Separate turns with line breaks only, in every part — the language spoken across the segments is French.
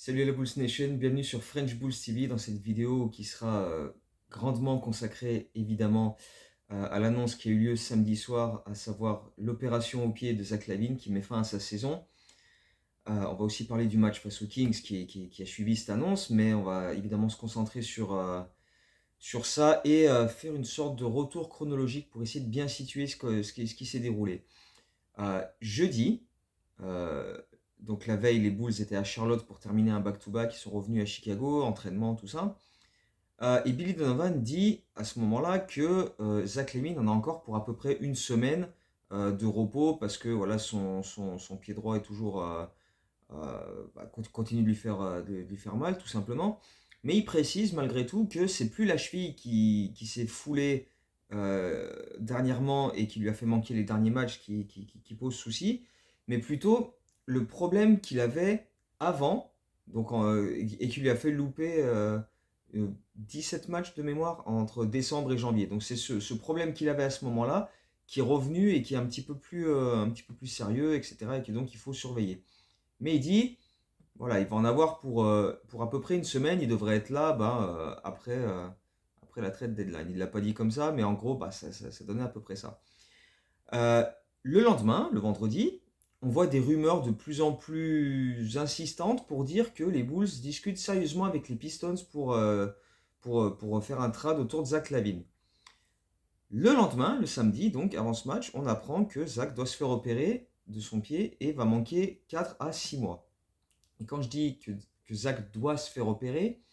Salut à la Bulls Nation, bienvenue sur French Bulls TV dans cette vidéo qui sera grandement consacrée évidemment à l'annonce qui a eu lieu samedi soir, à savoir l'opération au pied de Zach LaVine qui met fin à sa saison. On va aussi parler du match face aux Kings qui a suivi cette annonce, mais on va évidemment se concentrer sur ça et faire une sorte de retour chronologique pour essayer de bien situer ce qui s'est déroulé. Jeudi, euh, donc la veille, les Bulls étaient à Charlotte pour terminer un back-to-back. Ils sont revenus à Chicago, entraînement, tout ça. Et Billy Donovan dit à ce moment-là que Zach LaVine en a encore pour à peu près une semaine de repos parce que voilà, son pied droit est toujours continue de lui faire mal, tout simplement. Mais il précise malgré tout que c'est plus la cheville qui s'est foulée dernièrement et qui lui a fait manquer les derniers matchs qui pose souci, mais plutôt le problème qu'il avait avant, et qui lui a fait louper 17 matchs de mémoire entre décembre et janvier. Donc c'est ce problème qu'il avait à ce moment-là qui est revenu et qui est un petit peu plus sérieux, etc. Et que donc il faut surveiller. Mais il dit, voilà, il va en avoir pour à peu près une semaine. Il devrait être là après la trade deadline. Il ne l'a pas dit comme ça, mais en gros, ça donnait à peu près ça. Euh, le lendemain, le vendredi, on voit des rumeurs de plus en plus insistantes pour dire que les Bulls discutent sérieusement avec les Pistons pour faire un trade autour de Zach LaVine. Le lendemain, le samedi, donc avant ce match, on apprend que Zach doit se faire opérer de son pied et va manquer 4 à 6 mois. Et quand je dis que Zach doit se faire opérer,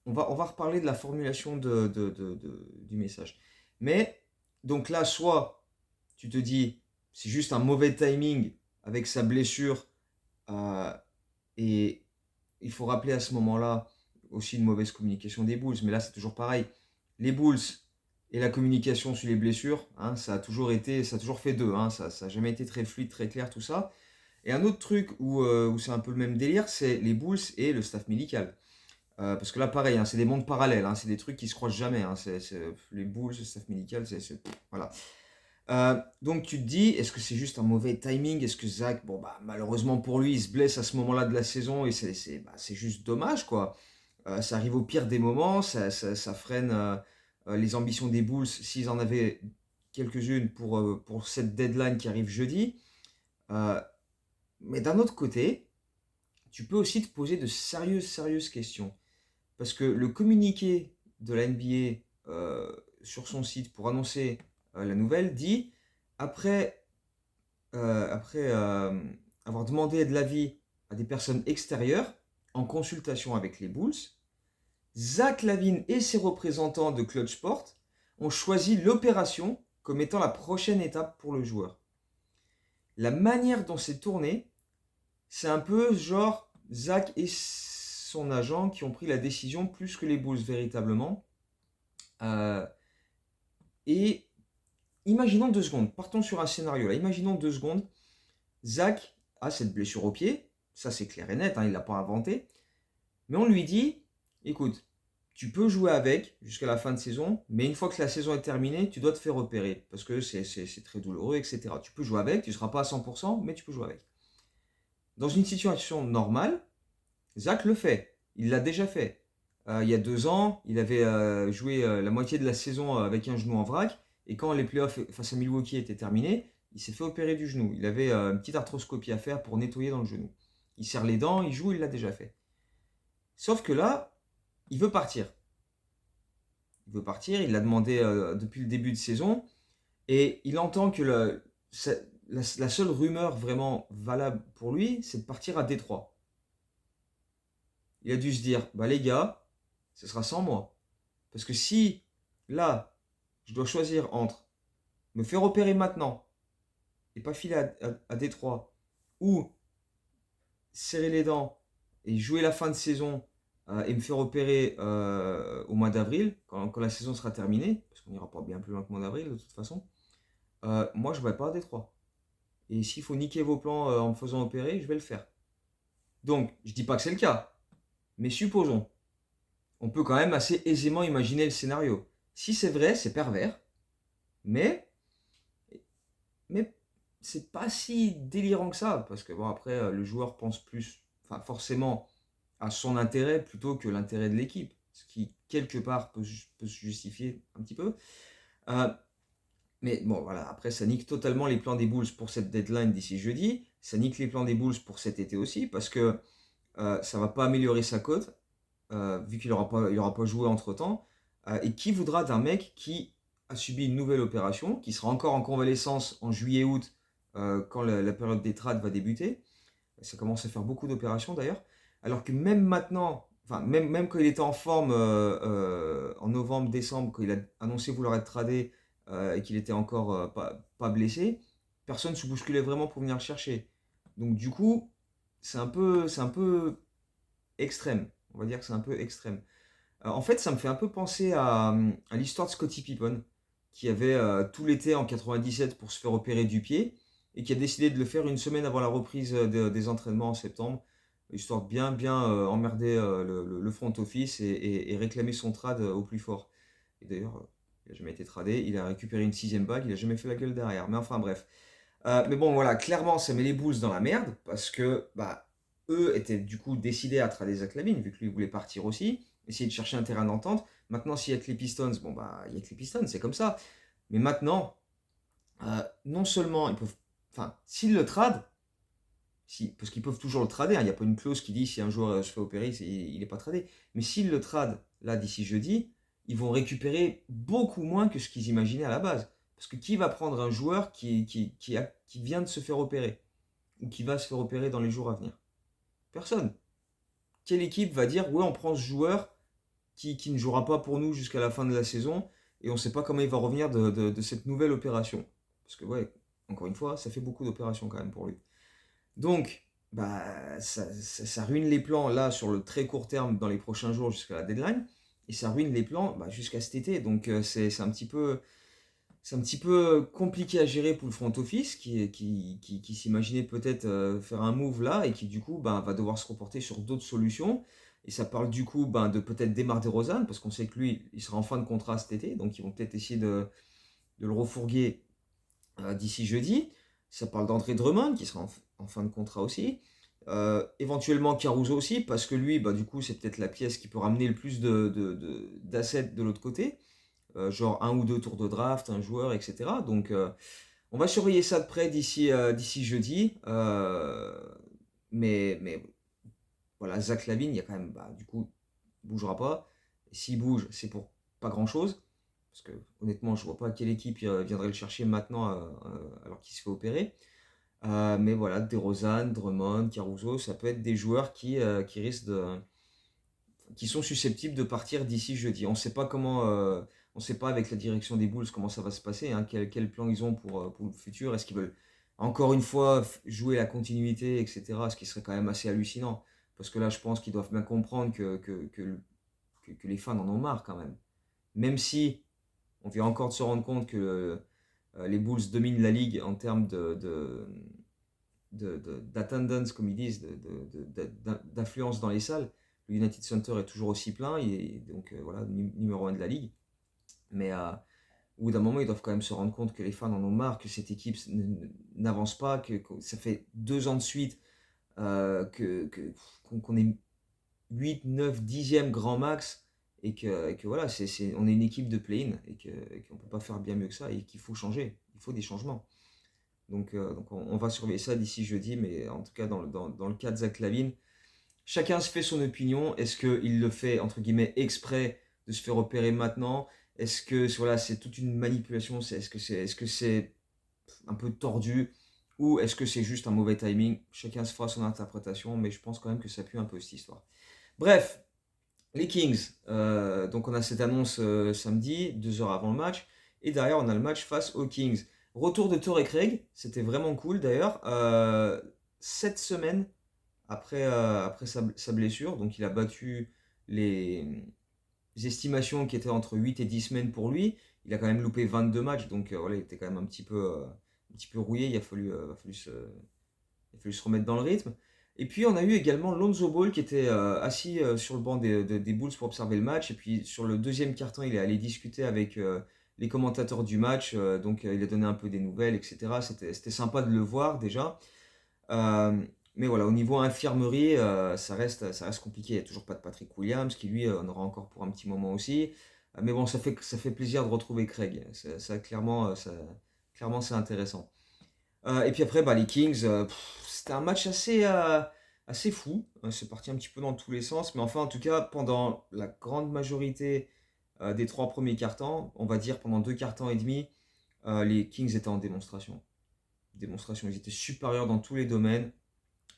on va reparler de la formulation du message. Mais, donc là, soit tu te dis, c'est juste un mauvais timing avec sa blessure, euh, et il faut rappeler à ce moment-là aussi une mauvaise communication des Bulls, mais là c'est toujours pareil. Les Bulls et la communication sur les blessures, hein, ça a toujours fait deux, hein, ça n'a jamais été très fluide, très clair, tout ça. Et un autre truc où c'est un peu le même délire, c'est les Bulls et le staff médical. Parce que là, pareil, hein, c'est des mondes parallèles, hein, c'est des trucs qui se croisent jamais. Hein, les Bulls, le staff médical, voilà. Donc tu te dis, est-ce que c'est juste un mauvais timing? Est-ce que Zach, bon bah malheureusement pour lui, il se blesse à ce moment-là de la saison et c'est juste dommage quoi. Ça arrive au pire des moments, ça freine les ambitions des Bulls s'ils en avaient quelques-unes pour cette deadline qui arrive jeudi. Euh, mais d'un autre côté, tu peux aussi te poser de sérieuses questions. Parce que le communiqué de la NBA sur son site pour annoncer la nouvelle dit, après, après avoir demandé de l'avis à des personnes extérieures, en consultation avec les Bulls, Zach LaVine et ses représentants de Clutch Sport ont choisi l'opération comme étant la prochaine étape pour le joueur. La manière dont c'est tourné, c'est un peu genre Zach et son agent qui ont pris la décision plus que les Bulls véritablement. Euh, et imaginons 2 secondes, partons sur un scénario là, imaginons 2 secondes, Zach a cette blessure au pied, ça c'est clair et net, hein, il ne l'a pas inventé, mais on lui dit, écoute, tu peux jouer avec jusqu'à la fin de saison, mais une fois que la saison est terminée, tu dois te faire opérer, parce que c'est très douloureux, etc. Tu peux jouer avec, tu ne seras pas à 100%, mais tu peux jouer avec. Dans une situation normale, Zach le fait. Il l'a déjà fait. Il y a 2 ans, il avait joué la moitié de la saison avec un genou en vrac. Et quand les playoffs face à Milwaukee étaient terminés, il s'est fait opérer du genou. Il avait une petite arthroscopie à faire pour nettoyer dans le genou. Il serre les dents, il joue, il l'a déjà fait. Sauf que là, il veut partir. Il veut partir, il l'a demandé depuis le début de saison. Et il entend que la seule rumeur vraiment valable pour lui, c'est de partir à Détroit. Il a dû se dire, bah les gars, ce sera sans moi. Parce que si, là, je dois choisir entre me faire opérer maintenant et pas filer à Détroit, ou serrer les dents et jouer la fin de saison et me faire opérer au mois d'avril, quand la saison sera terminée, parce qu'on n'ira pas bien plus loin que le mois d'avril de toute façon, moi je ne vais pas à Détroit. Et s'il faut niquer vos plans en me faisant opérer, je vais le faire. Donc, je dis pas que c'est le cas, mais supposons. On peut quand même assez aisément imaginer le scénario. Si c'est vrai, c'est pervers, mais, mais c'est pas si délirant que ça, parce que bon, après, le joueur pense plus enfin, forcément à son intérêt plutôt que l'intérêt de l'équipe, ce qui quelque part peut se justifier un petit peu. Euh, mais bon, voilà, après, ça nique totalement les plans des Bulls pour cette deadline d'ici jeudi. Ça nique les plans des Bulls pour cet été aussi, parce que ça va pas améliorer sa cote, vu qu'il aura pas joué entre-temps. Et qui voudra d'un mec qui a subi une nouvelle opération, qui sera encore en convalescence en juillet-août, quand la période des trades va débuter. Ça commence à faire beaucoup d'opérations d'ailleurs. Alors que même maintenant, enfin même quand il était en forme en novembre, décembre, quand il a annoncé vouloir être tradé et qu'il était encore pas blessé, personne ne se bousculait vraiment pour venir le chercher. Donc du coup, c'est un peu extrême. On va dire que c'est un peu extrême. En fait, ça me fait un peu penser à l'histoire de Scottie Pippen, qui avait tout l'été en 97 pour se faire opérer du pied, et qui a décidé de le faire une semaine avant la reprise des entraînements en septembre, histoire de bien emmerder le front office et réclamer son trade au plus fort. Et d'ailleurs, il n'a jamais été tradé, il a récupéré une sixième bague, il n'a jamais fait la gueule derrière. Mais enfin bref. Mais bon, voilà, clairement, ça met les Bulls dans la merde, parce que bah, eux étaient du coup décidés à trader Zach LaVine, vu que lui voulait partir aussi, essayer de chercher un terrain d'entente. Maintenant, s'il y a que les Pistons, bon bah, il y a que les Pistons, c'est comme ça. Mais maintenant, non seulement ils peuvent. Enfin, s'ils le tradent, si, parce qu'ils peuvent toujours le trader, hein, il n'y a pas une clause qui dit si un joueur se fait opérer, il n'est pas tradé. Mais s'ils le tradent, là, d'ici jeudi, ils vont récupérer beaucoup moins que ce qu'ils imaginaient à la base. Parce que qui va prendre un joueur qui vient de se faire opérer ou qui va se faire opérer dans les jours à venir? Personne. Quelle équipe va dire ouais, on prend ce joueur qui ne jouera pas pour nous jusqu'à la fin de la saison et on ne sait pas comment il va revenir de cette nouvelle opération? Parce que, ouais, encore une fois, ça fait beaucoup d'opérations quand même pour lui. Donc, bah, ça ruine les plans là sur le très court terme dans les prochains jours jusqu'à la deadline. Et ça ruine les plans bah, jusqu'à cet été. Donc, c'est un petit peu compliqué à gérer pour le front office qui s'imaginait peut-être faire un move là et qui du coup ben, va devoir se reporter sur d'autres solutions. Et ça parle du coup ben, de peut-être DeMar DeRozan parce qu'on sait que lui, il sera en fin de contrat cet été. Donc ils vont peut-être essayer de le refourguer d'ici jeudi. Ça parle d'André Drummond qui sera en fin de contrat aussi. Éventuellement Caruso aussi parce que lui, bah, du coup, c'est peut-être la pièce qui peut ramener le plus d'assets de l'autre côté. Genre un ou deux tours de draft, un joueur, etc. Donc on va surveiller ça de près d'ici jeudi. Mais voilà, Zach LaVine, il y a quand même, bah, du coup, il bougera pas. Et s'il bouge, c'est pour pas grand-chose. Parce que honnêtement, je vois pas quelle équipe viendrait le chercher maintenant alors qu'il se fait opérer. Mais voilà, DeRozan, Drummond, Caruso, ça peut être des joueurs qui risquent qui sont susceptibles de partir d'ici jeudi. On ne sait pas comment, on sait pas avec la direction des Bulls comment ça va se passer, hein, quel plan ils ont pour le futur. Est-ce qu'ils veulent encore une fois jouer la continuité, etc. Ce qui serait quand même assez hallucinant. Parce que là, je pense qu'ils doivent bien comprendre que les fans en ont marre quand même. Même si on vient encore de se rendre compte que les Bulls dominent la ligue en termes d'attendance, comme ils disent, d'influence dans les salles. Le United Center est toujours aussi plein, et donc voilà, numéro 1 de la ligue. Mais au bout d'un moment, ils doivent quand même se rendre compte que les fans en ont marre, que cette équipe n'avance pas, que ça fait 2 ans de suite qu'on est 8, 9, 10e grand max, et que voilà, on est une équipe de play-in, et qu'on ne peut pas faire bien mieux que ça, et qu'il faut changer, il faut des changements. Donc on va surveiller ça d'ici jeudi, mais en tout cas dans le cas de Zach LaVine, chacun se fait son opinion. Est-ce qu'il le fait entre guillemets exprès de se faire opérer maintenant? Est-ce que voilà, c'est toute une manipulation? Est-ce que c'est un peu tordu? Ou est-ce que c'est juste un mauvais timing? Chacun se fera son interprétation, mais je pense quand même que ça pue un peu cette histoire. Bref, les Kings. Donc on a cette annonce samedi, 2 heures avant le match. Et derrière, on a le match face aux Kings. Retour de Torrey Craig, c'était vraiment cool d'ailleurs. 7 semaines après sa blessure, donc il a battu les estimations qui étaient entre 8 et 10 semaines pour lui. Il a quand même loupé 22 matchs, donc voilà, il était quand même un petit peu rouillé. Il a fallu se remettre dans le rythme. Et puis on a eu également Lonzo Ball qui était assis sur le banc des Bulls pour observer le match. Et puis sur le deuxième quart-temps, il est allé discuter avec les commentateurs du match. Donc il a donné un peu des nouvelles, etc. C'était sympa de le voir déjà. Euh, Mais voilà, au niveau infirmerie, ça reste compliqué. Il n'y a toujours pas de Patrick Williams, qui lui en aura encore pour un petit moment aussi. Mais bon, ça fait plaisir de retrouver Craig. Clairement, c'est intéressant. Et puis après, les Kings, c'était un match assez fou. C'est parti un petit peu dans tous les sens. Mais enfin, en tout cas, pendant la grande majorité des 3 premiers quarts-temps, on va dire pendant 2 quarts-temps et demi, les Kings étaient en démonstration. Démonstration, ils étaient supérieurs dans tous les domaines.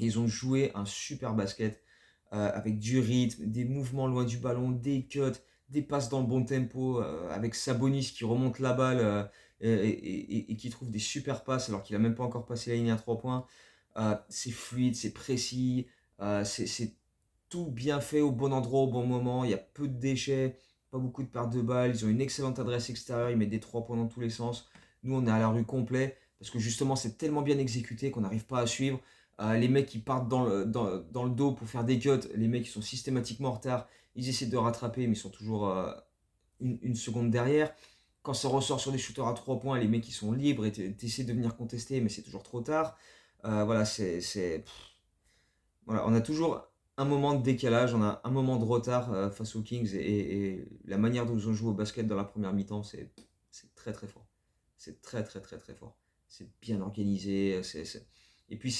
Et ils ont joué un super basket avec du rythme, des mouvements loin du ballon, des cuts, des passes dans le bon tempo, avec Sabonis qui remonte la balle et qui trouve des super passes alors qu'il n'a même pas encore passé la ligne à 3 points. C'est fluide, c'est précis, c'est tout bien fait au bon endroit, au bon moment. Il y a peu de déchets, pas beaucoup de pertes de balles. Ils ont une excellente adresse extérieure, ils mettent des 3 points dans tous les sens. Nous, on est à la rue complet parce que justement, c'est tellement bien exécuté qu'on n'arrive pas à suivre. Les mecs qui partent dans le dos pour faire des cuts, les mecs qui sont systématiquement en retard, ils essaient de rattraper, mais ils sont toujours une seconde derrière. Quand ça ressort sur des shooters à 3 points, les mecs qui sont libres et t'essaies de venir contester, mais c'est toujours trop tard. Voilà, voilà, on a toujours un moment de décalage, on a un moment de retard face aux Kings et la manière dont ils ont joué au basket dans la première mi-temps, c'est très très fort. C'est très très très très fort. C'est bien organisé. Et puis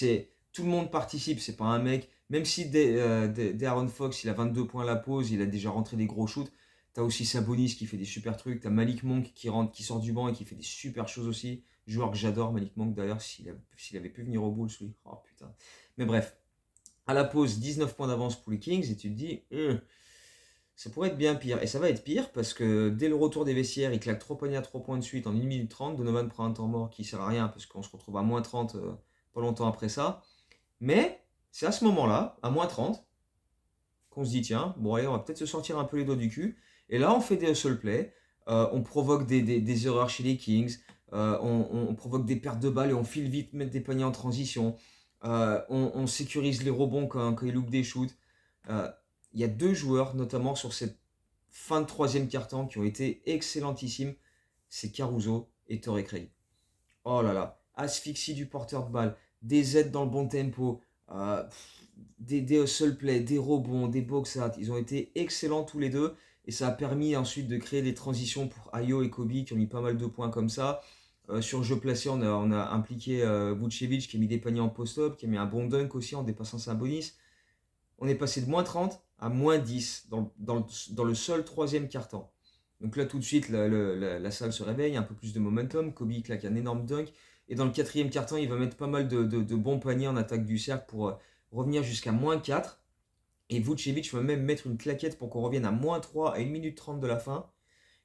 tout le monde participe, c'est pas un mec. Même si De'Aaron Fox il a 22 points à la pause, il a déjà rentré des gros shoots. T'as aussi Sabonis qui fait des super trucs. T'as Malik Monk qui sort du banc et qui fait des super choses aussi. Joueur que j'adore, Malik Monk d'ailleurs, s'il avait pu venir au Bulls, lui. Oh putain. Mais bref, à la pause, 19 points d'avance pour les Kings et tu te dis, ça pourrait être bien pire. Et ça va être pire parce que dès le retour des vestiaires, ils claquent 3 paniers à 3 points de suite en 1 minute 30. Donovan prend un temps mort qui sert à rien parce qu'on se retrouve à moins 30 pas longtemps après ça. Mais c'est à ce moment-là, à moins 30, qu'on se dit, tiens, bon allez, on va peut-être se sortir un peu les doigts du cul. Et là, on fait des hustle plays, on provoque des erreurs chez les Kings, on provoque des pertes de balles et on file vite mettre des paniers en transition. On sécurise les rebonds quand ils loupent des shoots. Il y a 2 joueurs, notamment sur cette fin de troisième quart-temps, qui ont été excellentissimes. C'est Caruso et Torrey Craig. Oh là là, asphyxie du porteur de balle, des aides dans le bon tempo, des hustle plays, des rebonds, des box-outs. Ils ont été excellents tous les deux. Et ça a permis ensuite de créer des transitions pour Ayo et Kobe qui ont mis pas mal de points comme ça. Sur le jeu placé, on a impliqué Vucevic qui a mis des paniers en post-up, qui a mis un bon dunk aussi en dépassant Sabonis. On est passé de moins 30 à moins 10 dans le seul troisième quart-temps. Donc là, tout de suite, la salle se réveille, un peu plus de momentum. Kobe claque un énorme dunk. Et dans le quatrième quart-temps, il va mettre pas mal de bons paniers en attaque du cercle pour revenir jusqu'à moins 4. Et Vucevic va même mettre une claquette pour qu'on revienne à moins 3 à 1 minute 30 de la fin.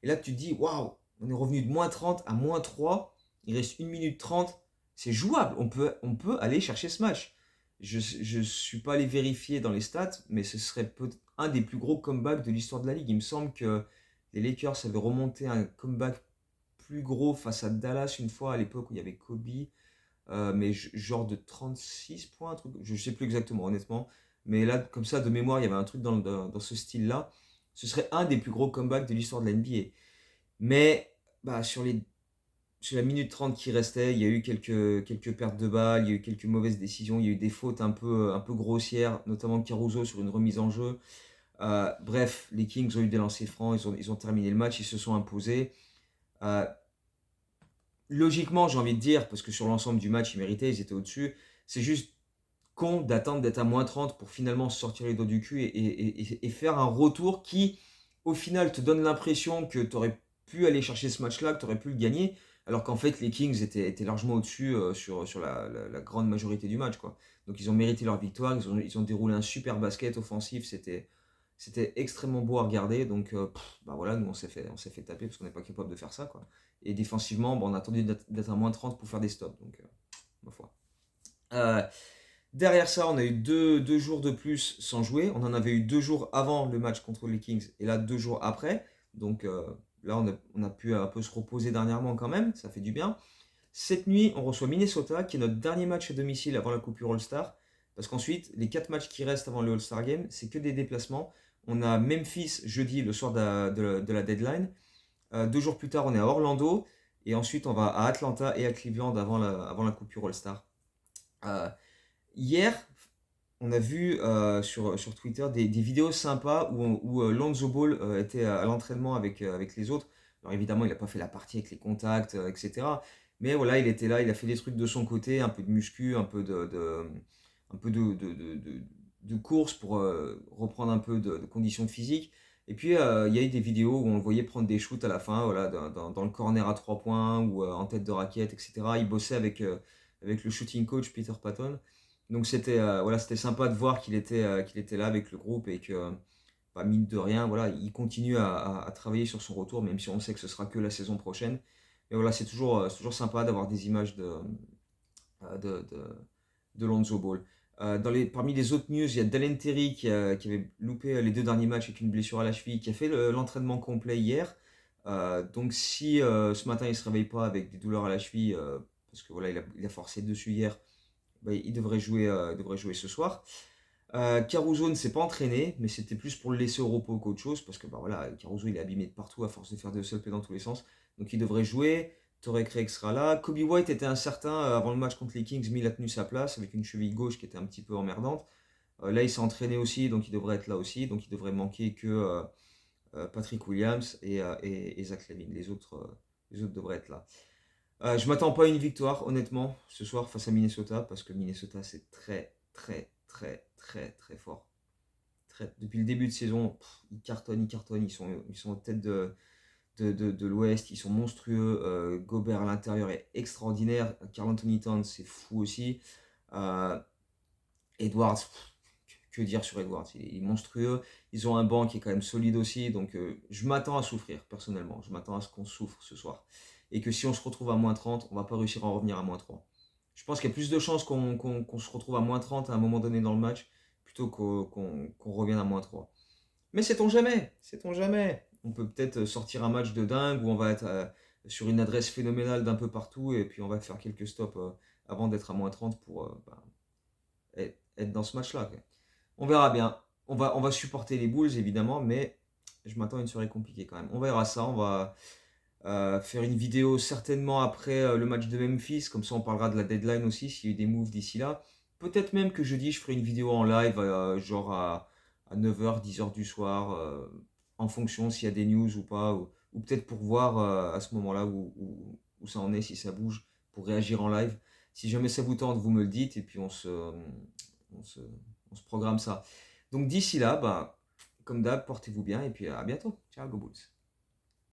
Et là, tu te dis, waouh, on est revenu de moins 30 à moins 3. Il reste 1 minute 30. C'est jouable. On peut aller chercher ce match. Je ne suis pas allé vérifier dans les stats, mais ce serait un des plus gros comebacks de l'histoire de la Ligue. Il me semble que les Lakers avaient remonté un comeback plus gros face à Dallas une fois à l'époque où il y avait Kobe, mais genre de 36 points, un truc, je ne sais plus exactement honnêtement. Mais là, comme ça, de mémoire, il y avait un truc dans ce style-là. Ce serait un des plus gros comebacks de l'histoire de la NBA. Mais sur la minute 30 qui restait, il y a eu quelques pertes de balles, il y a eu quelques mauvaises décisions, il y a eu des fautes un peu grossières, notamment de Caruso sur une remise en jeu. Bref, les Kings ont eu des lancers francs, ils ont terminé le match, ils se sont imposés. Euh, Logiquement, j'ai envie de dire, parce que sur l'ensemble du match, ils méritaient, ils étaient au-dessus. C'est juste con d'attendre d'être à moins 30 pour finalement se sortir les doigts du cul et faire un retour qui, au final, te donne l'impression que tu aurais pu aller chercher ce match-là, que tu aurais pu le gagner, alors qu'en fait, les Kings étaient largement au-dessus sur la grande majorité du match, quoi. Donc, ils ont mérité leur victoire, ils ont déroulé un super basket offensif, c'était extrêmement beau à regarder. Donc, voilà, nous, on s'est fait taper parce qu'on n'est pas capable de faire ça, quoi. Et défensivement, on a attendu d'être à moins 30 pour faire des stops, donc, ma foi. Euh, Derrière ça, on a eu deux jours de plus sans jouer. On en avait eu 2 jours avant le match contre les Kings et là 2 jours après. Donc là, on a pu un peu se reposer dernièrement quand même. Ça fait du bien. Cette nuit, on reçoit Minnesota qui est notre dernier match à domicile avant la coupure All-Star. Parce qu'ensuite, les 4 matchs qui restent avant le All-Star Game, c'est que des déplacements. On a Memphis jeudi, le soir de la deadline. 2 jours plus tard, on est à Orlando. Et ensuite, on va à Atlanta et à Cleveland avant la coupure All-Star. Euh, Hier, on a vu sur Twitter des vidéos sympas où Lonzo Ball était à l'entraînement avec les autres. Alors évidemment, il n'a pas fait la partie avec les contacts, etc. Mais voilà, il était là, il a fait des trucs de son côté, un peu de muscu, un peu de course pour reprendre un peu de conditions physiques. Et puis, il y a eu des vidéos où on le voyait prendre des shoots à la fin, voilà, dans le corner à 3 points ou en tête de raquette, etc. Il bossait avec le shooting coach Peter Patton. Donc c'était voilà, c'était sympa de voir qu'il était là avec le groupe et que, bah, mine de rien, voilà, il continue à travailler sur son retour, même si on sait que ce sera que la saison prochaine. Mais voilà, c'est toujours sympa d'avoir des images euh, de, de, de Lonzo Ball. Parmi les autres news, il y a Dalen Terry qui avait loupé les 2 derniers matchs avec une blessure à la cheville, qui a fait l'entraînement complet hier. Donc si ce matin il ne se réveille pas avec des douleurs à la cheville, parce que voilà, il a forcé dessus hier, bah, il devrait jouer ce soir. Caruso ne s'est pas entraîné, mais c'était plus pour le laisser au repos qu'autre chose, parce que bah, voilà, Caruso il est abîmé de partout à force de faire des hustle dans tous les sens. Donc il devrait jouer. Torrey Craig sera là. Kobe White était incertain avant le match contre les Kings, mais il a tenu sa place avec une cheville gauche qui était un petit peu emmerdante. Là, il s'est entraîné aussi, donc il devrait être là aussi. Donc il devrait manquer que Patrick Williams et Zach Lavine. Les autres devraient être là. Je m'attends pas à une victoire, honnêtement, ce soir face à Minnesota, parce que Minnesota c'est très, très, très, très, très fort. Depuis le début de saison, ils cartonnent, ils sont en tête de l'Ouest, ils sont monstrueux. Gobert à l'intérieur est extraordinaire. Karl Anthony Towns, c'est fou aussi. Euh, Edwards, que dire sur Edwards, il est monstrueux. Ils ont un banc qui est quand même solide aussi, donc je m'attends à souffrir, personnellement. Je m'attends à ce qu'on souffre ce soir. Et que si on se retrouve à -30, on va pas réussir à en revenir à -3. Je pense qu'il y a plus de chances qu'on se retrouve à -30 à un moment donné dans le match, plutôt qu'on revienne à -3. Mais sait-on jamais? Sait-on jamais? On peut peut-être sortir un match de dingue où on va être sur une adresse phénoménale d'un peu partout et puis on va faire quelques stops avant d'être à -30 pour être dans ce match-là, quoi. On verra bien. On va supporter les Bulls évidemment, mais je m'attends à une soirée compliquée quand même. On verra ça. On va faire une vidéo certainement après le match de Memphis. Comme ça, on parlera de la deadline aussi, s'il y a eu des moves d'ici là. Peut-être même que jeudi, je ferai une vidéo en live, genre à 9h, 10h du soir, en fonction s'il y a des news ou pas. Ou peut-être pour voir à ce moment-là où ça en est, si ça bouge, pour réagir en live. Si jamais ça vous tente, vous me le dites et puis on se, on se programme ça. Donc d'ici là, bah, comme d'hab, portez-vous bien et puis à bientôt. Ciao, go Bulls.